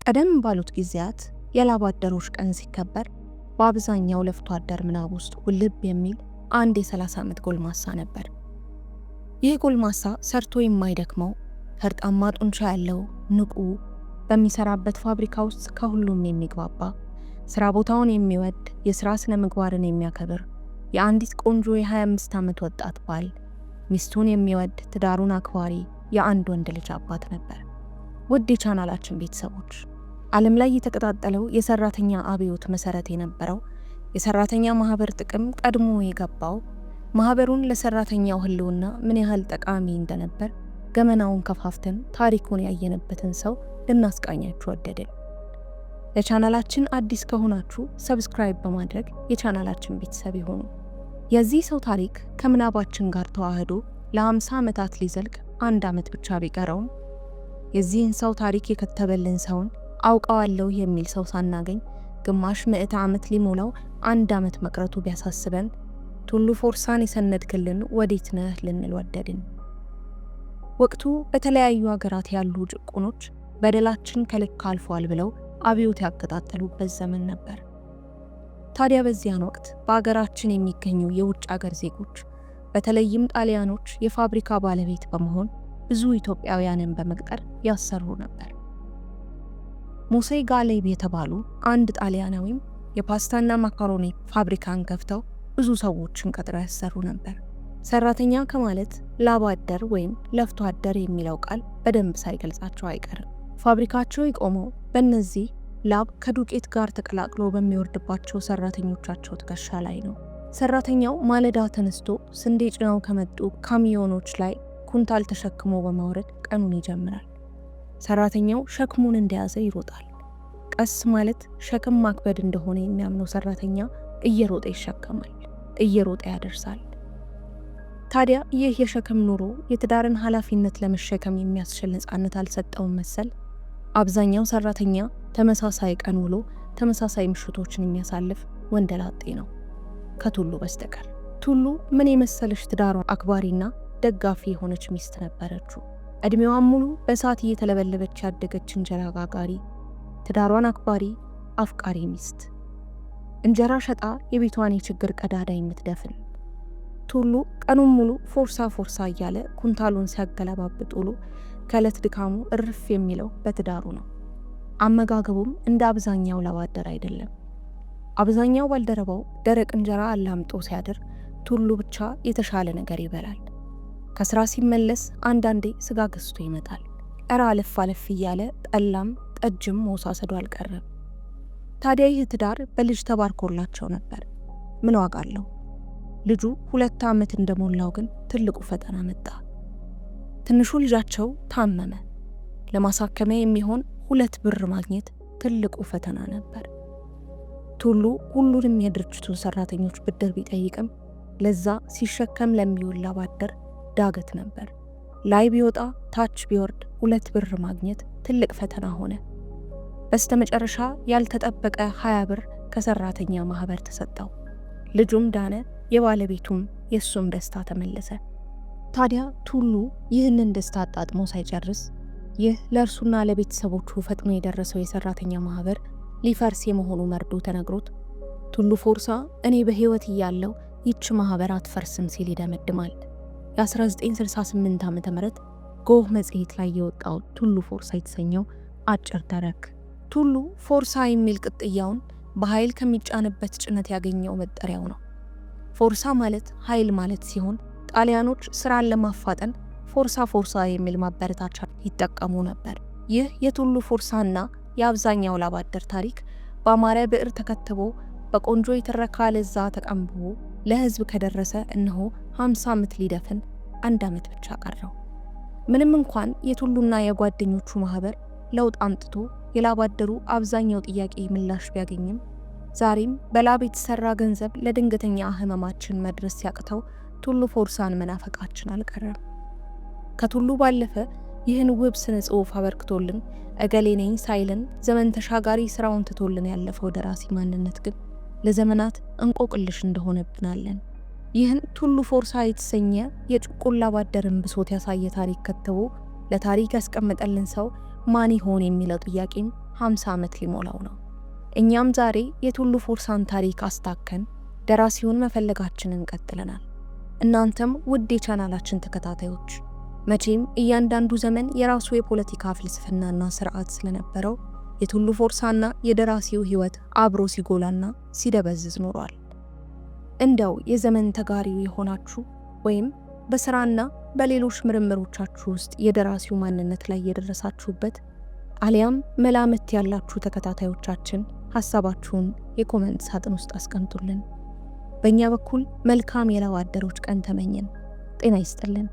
ቀደም ባሉት ጊዜያት የላብ አደሮች ቀን ሲከበር በአብዛኛው ለፍቶ አደር ምናብ ውስጥ ውልብ የሚል አንድ የ30 ዓመት ጎልማሳ ነበር። ይህ ጎልማሳ ሰርቶ የማይደክመው ፈርጣማ ጡንቻ ያለው ንቁ፣ በሚሰራበት ፋብሪካ ውስጥ ከሁሉም የሚግባባ፣ ስራ ቦታውን የሚወድ፣ የስራ ስነ ምግባርን የሚያከብር፣ የአንዲት ቆንጆ የ25 ዓመት ወጣት ባል፣ ሚስቱን የሚወድ፣ ትዳሩን አክባሪ የአንድ ወንድ ልጅ አባት ነበር። ውድ የቻናላችን ቤተሰቦች፣ ዓለም ላይ የተቀጣጠለው የሰራተኛ አብዮት መሰረት የነበረው የሰራተኛ ማህበር ጥቅም ቀድሞ የገባው ማህበሩን ለሰራተኛው ህልውና ምን ያህል ጠቃሚ እንደነበር ገመናውን ከፋፍተን ታሪኩን ያየነበትን ሰው ልናስቃኛችሁ ወደድን። ለቻናላችን አዲስ ከሆናችሁ ሰብስክራይብ በማድረግ የቻናላችን ቤተሰብ ይሁኑ። የዚህ ሰው ታሪክ ከምናባችን ጋር ተዋህዶ ለ50 ዓመታት ሊዘልቅ 1 ዓመት ብቻ ቢቀረውም የዚህን ሰው ታሪክ የከተበልን ሰውን አውቀዋለሁ የሚል ሰው ሳናገኝ ግማሽ ምዕተ ዓመት ሊሞላው 1 ዓመት መቅረቱ ቢያሳስበን ቱሉ ፎርሳን የሰነድክልን ወዴት ነህ ልንል ወደድን። ወቅቱ በተለያዩ ሀገራት ያሉ ጭቁኖች በደላችን ከልክ አልፏል ብለው አብዮት ያቀጣጠሉበት ዘመን ነበር። ታዲያ በዚያን ወቅት በአገራችን የሚገኙ የውጭ አገር ዜጎች በተለይም ጣሊያኖች የፋብሪካ ባለቤት በመሆን ብዙ ኢትዮጵያውያንን በመቅጠር ያሰሩ ነበር። ሙሴ ጋሌብ የተባሉ አንድ ጣሊያናዊም የፓስታና ማካሮኒ ፋብሪካን ከፍተው ብዙ ሰዎችን ቀጥረው ያሰሩ ነበር። ሰራተኛ ከማለት ላብ አደር ወይም ለፍቶ አደር የሚለው ቃል በደንብ ሳይገልጻቸው አይቀርም። ፋብሪካቸው የቆመው በእነዚህ ላብ ከዱቄት ጋር ተቀላቅሎ በሚወርድባቸው ሰራተኞቻቸው ትከሻ ላይ ነው። ሰራተኛው ማለዳ ተነስቶ ስንዴ ጭነው ከመጡ ካሚዮኖች ላይ ኩንታል ተሸክሞ በማውረድ ቀኑን ይጀምራል። ሰራተኛው ሸክሙን እንደያዘ ይሮጣል። ቀስ ማለት ሸክም ማክበድ እንደሆነ የሚያምነው ሰራተኛ እየሮጠ ይሸከማል፣ እየሮጠ ያደርሳል። ታዲያ ይህ የሸክም ኑሮ የትዳርን ኃላፊነት ለመሸከም የሚያስችል ነፃነት አልሰጠውም መሰል። አብዛኛው ሰራተኛ ተመሳሳይ ቀን ውሎ ተመሳሳይ ምሽቶችን የሚያሳልፍ ወንደላጤ ነው ከቱሉ በስተቀር። ቱሉ ምን የመሰለች ትዳሯን አክባሪና ደጋፊ የሆነች ሚስት ነበረችው። እድሜዋን ሙሉ በእሳት እየተለበለበች ያደገች እንጀራ ጋጋሪ፣ ትዳሯን አክባሪ አፍቃሪ ሚስት፣ እንጀራ ሸጣ የቤቷን የችግር ቀዳዳ የምትደፍን። ቱሉ ቀኑን ሙሉ ፎርሳ እያለ ኩንታሉን ሲያገለባብጥ ውሎ ከዕለት ድካሙ እርፍ የሚለው በትዳሩ ነው። አመጋገቡም እንደ አብዛኛው ላብ አደር አይደለም። አብዛኛው ባልደረባው ደረቅ እንጀራ አላምጦ ሲያድር፣ ቱሉ ብቻ የተሻለ ነገር ይበላል። ከስራ ሲመለስ አንዳንዴ ስጋ ገዝቶ ይመጣል። እራ አለፍ እያለ ጠላም ጠጅም መውሳሰዱ አልቀረም። ታዲያ ይህ ትዳር በልጅ ተባርኮላቸው ነበር። ምን ዋጋ አለው? ልጁ 2 ዓመት እንደሞላው ግን ትልቁ ፈተና መጣ። ትንሹ ልጃቸው ታመመ። ለማሳከሚያ የሚሆን 2 ብር ማግኘት ትልቁ ፈተና ነበር። ቱሉ ሁሉንም የድርጅቱን ሰራተኞች ብድር ቢጠይቅም ለዛ ሲሸከም ለሚውል ላብ አደር ዳገት ነበር። ላይ ቢወጣ ታች ቢወርድ 2 ብር ማግኘት ትልቅ ፈተና ሆነ። በስተመጨረሻ ያልተጠበቀ 20 ብር ከሰራተኛ ማህበር ተሰጠው። ልጁም ዳነ፣ የባለቤቱም የሱም ደስታ ተመለሰ። ታዲያ ቱሉ ይህንን ደስታ አጣጥሞ ሳይጨርስ ይህ ለእርሱና ለቤተሰቦቹ ፈጥኖ የደረሰው የሰራተኛ ማህበር ሊፈርስ የመሆኑ መርዶ ተነግሮት ቱሉ ፎርሳ እኔ በህይወት እያለው ይች ማህበር አትፈርስም ሲል ይደመድማል። የ1968 ዓ.ም ጎህ መጽሔት ላይ የወጣው ቱሉ ፎርሳ የተሰኘው አጭር ተረክ ቱሉ ፎርሳ የሚል ቅጥያውን በኃይል ከሚጫንበት ጭነት ያገኘው መጠሪያው ነው። ፎርሳ ማለት ኃይል ማለት ሲሆን ጣሊያኖች ስራን ለማፋጠን ፎርሳ የሚል ማበረታቻ ይጠቀሙ ነበር። ይህ የቱሉ ፎርሳና የአብዛኛው ላብ አደር ታሪክ በአማረ ብዕር ተከትቦ በቆንጆ የተረካ ለዛ ተቀንብቦ ለህዝብ ከደረሰ እነሆ 50 ዓመት ሊደፍን 1 ዓመት ብቻ ቀረው። ምንም እንኳን የቱሉና የጓደኞቹ ማህበር ለውጥ አምጥቶ የላብ አደሩ አብዛኛው ጥያቄ ምላሽ ቢያገኝም ዛሬም በላብ የተሰራ ገንዘብ ለድንገተኛ ህመማችን መድረስ ሲያቅተው ቱሉ ፎርሳን መናፈቃችን አልቀረም። ከቱሉ ባለፈ ይህን ውብ ስነ ጽሑፍ አበርክቶልን እገሌ ነኝ ሳይልን ዘመን ተሻጋሪ ስራውን ትቶልን ያለፈው ደራሲ ማንነት ግን ለዘመናት እንቆቅልሽ እንደሆነብናለን። ይህን ቱሉ ፎርሳ የተሰኘ የጭቁን ላብ አደርን ብሶት ያሳየ ታሪክ ከተው ለታሪክ ያስቀመጠልን ሰው ማን ይሆን የሚለው ጥያቄም 50 ዓመት ሊሞላው ነው። እኛም ዛሬ የቱሉ ፎርሳን ታሪክ አስታከን ደራሲውን መፈለጋችንን ቀጥለናል። እናንተም ውድ የቻናላችን ተከታታዮች መቼም እያንዳንዱ ዘመን የራሱ የፖለቲካ ፍልስፍናና ስርዓት ስለነበረው የቱሉ ፎርሳና የደራሲው ሕይወት አብሮ ሲጎላና ሲደበዝዝ ኖሯል። እንደው የዘመን ተጋሪው የሆናችሁ ወይም በስራና በሌሎች ምርምሮቻችሁ ውስጥ የደራሲው ማንነት ላይ የደረሳችሁበት አሊያም መላምት ያላችሁ ተከታታዮቻችን ሐሳባችሁን የኮሜንት ሳጥን ውስጥ አስቀምጡልን። በእኛ በኩል መልካም የላብ አደሮች ቀን ተመኘን። ጤና ይስጥልን።